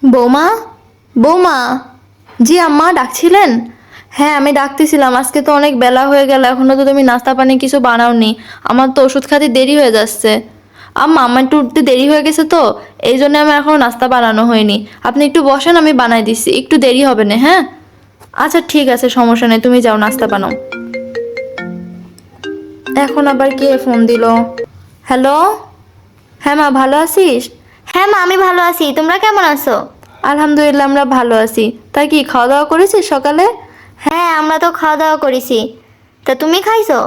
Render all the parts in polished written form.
বৌমা, বৌমা। জি আম্মা, ডাকছিলেন? হ্যাঁ, আমি ডাকতেছিলাম। আজকে তো অনেক বেলা হয়ে গেল, এখনো তো তুমি নাস্তা পানি কিছু বানাওনি। আমার তো ওষুধ খাতে দেরি হয়ে যাচ্ছে। আম্মা, আমার একটু উঠতে দেরি হয়ে গেছে তো, এই জন্য আমার এখনো নাস্তা বানানো হয়নি। আপনি একটু বসেন, আমি বানাই দিচ্ছি, একটু দেরি হবে না, হ্যাঁ? আচ্ছা ঠিক আছে, সমস্যা নেই, তুমি যাও নাস্তা বানাও। এখন আবার কে ফোন দিল? হ্যালো। হ্যাঁ মা, ভালো আছিস? হ্যাঁ মা, আমি ভালো আছি। তোমরা কেমন আছো? আলহামদুলিল্লাহ, আমরা ভালো আছি। তাই কি খাওয়া দাওয়া করেছিস সকালে? হ্যাঁ, আমরা তো খাওয়া দাওয়া করেছি। তা তুমি খাইছো?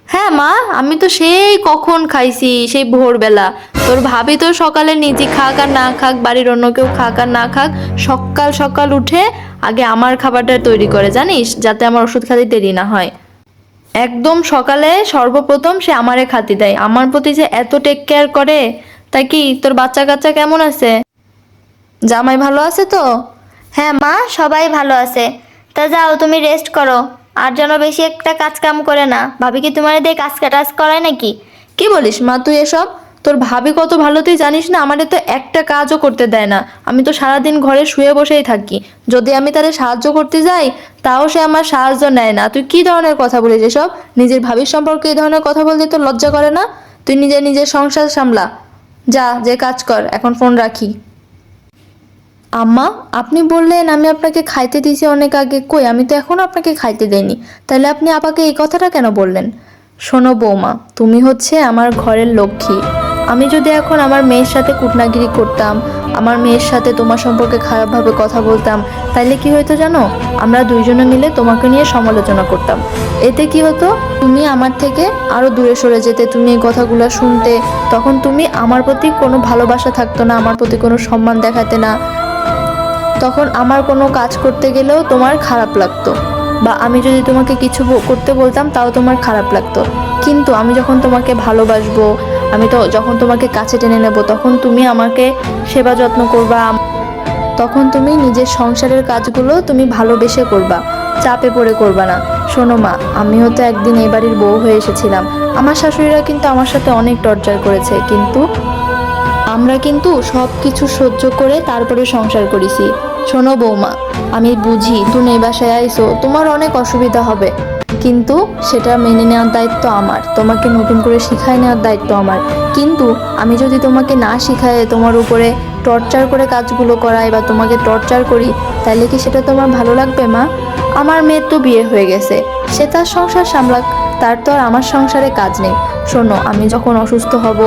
হ্যাঁ মা, আমি তো সেই কখন খাইছি, সেই ভোরবেলা। তোর ভাবি তো সকালে নিজে খাক আর না খাক, বাড়ির অন্য কেউ খাক আর না খাক, সকাল সকাল উঠে আগে আমার খাবারটা তৈরি করে, জানিস, যাতে আমার ওষুধ খাতে দেরি না হয়। একদম সকালে সর্বপ্রথম সে আমারে খাতি দেয়, আমার প্রতি যে এত টেক কেয়ার করে। তাই কি তোর বাচ্চা কাচ্চা কেমন আছে? জামাই ভালো আছে তো? হ্যাঁ মা, সবাই ভালো আছে। তা যাও, তুমি রেস্ট করো। আর যেন বেশি একটা কাজ কাম করে না। ভাবি কি তোমার দিয়ে কাজ কাজ করায় নাকি? কি বলিস মা তুই এসব? তোর ভাবি কত ভালো তুই জানিস না, আমাদের তো একটা কাজও করতে দেয় না। আমি তো সারাদিন ঘরে শুয়ে বসেই থাকি। যদি আমি তারে সাহায্য করতে যাই, তাও সে আমার সাহায্য নেয় না। তুই কি ধরনের কথা বলিস এসব? নিজের ভাবির সম্পর্কে এই ধরনের কথা বলতে তোর লজ্জা করে না? তুই নিজে নিজের সংসার সামলা। যা, যে কাজ কর, এখন ফোন রাখি। আম্মা, আপনি বললেন আমি আপনাকে খাইতে দিয়েছি অনেক আগে, কই আমি তো এখনো আপনাকে খাইতে দেইনি। তাহলে আপনি আপাকে এই কথাটা কেন বললেন? শোনো বৌমা, তুমি হচ্ছে আমার ঘরের লক্ষ্মী। আমি যদি এখন আমার মেয়ের সাথে কুটনাগিরি করতাম, আমার মেয়ের সাথে তোমার সম্পর্কে খারাপভাবে কথা বলতাম, তাইলে কি হতো জানো? আমরা দুইজনে মিলে তোমাকে নিয়ে সমালোচনা করতাম। এতে কি হতো, তুমি আমার থেকে আরো দূরে সরে যেতে, তুমি এই কথাগুলো শুনতে। তখন তুমি আমার প্রতি কোনো ভালোবাসা থাকতো না, আমার প্রতি কোনো সম্মান দেখাতে না। তখন আমার কোনো কাজ করতে গেলেও তোমার খারাপ লাগতো, বা আমি যদি তোমাকে কিছু করতে বলতাম তাও তোমার খারাপ লাগতো। কিন্তু আমি যখন তোমাকে ভালোবাসবো, আমি তো যখন তোমাকে কাছে টেনে নেব, তখন তুমি আমাকে সেবা যত্ন করবা। তখন তুমি নিজের সংসারের কাজগুলো তুমি ভালোবেসে করবা, চাপে পড়ে করবা না। শোনো মা, আমিও তো একদিন এই বাড়ির বউ হয়ে এসেছিলাম। আমার শাশুড়িরা কিন্তু আমার সাথে অনেক টর্চার করেছে, কিন্তু আমরা কিন্তু সব কিছু সহ্য করে তারপরে সংসার করেছি। শোনো বৌমা, আমি বুঝি তুমি এই বাসায় আইছো, তোমার অনেক অসুবিধা হবে, কিন্তু সেটা মেনে নেওয়ার দায়িত্ব আমার, তোমাকে নতুন করে শিখাই নেওয়ার দায়িত্ব আমার। কিন্তু আমি যদি তোমাকে না শিখায় তোমার উপরে টর্চার করে কাজগুলো করাই বা তোমাকে টর্চার করি, তাহলে কি সেটা তোমার ভালো লাগবে মা? আমার মেয়ের তো বিয়ে হয়ে গেছে, সে তার সংসার সামলাক, তার তো আর আমার সংসারে কাজ নেই। শোনো, আমি যখন অসুস্থ হব,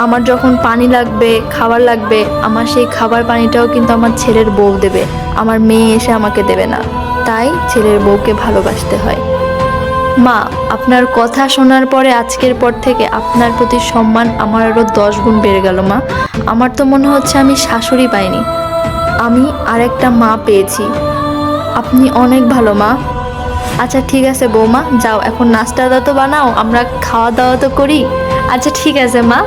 আমার যখন পানি লাগবে, খাবার লাগবে, আমার সেই খাবার পানিটাও কিন্তু আমার ছেলের বউ দেবে, আমার মেয়ে এসে আমাকে দেবে না। তাই ছেলের বউকে ভালোবাসতে হয়। মা, আপনার কথা শোনার পরে আজকের পর থেকে আপনার প্রতি সম্মান আমার আরও 10 গুণ বেড়ে গেল মা। আমার তো মনে হচ্ছে আমি শাশুড়ি পাইনি, আমি আরেকটা মা পেয়েছি। আপনি অনেক ভালো মা। আচ্ছা ঠিক আছে বৌমা, যাও এখন নাস্তাটা তো বানাও, আমরা খাওয়া দাওয়া তো করি। আচ্ছা ঠিক আছে মা।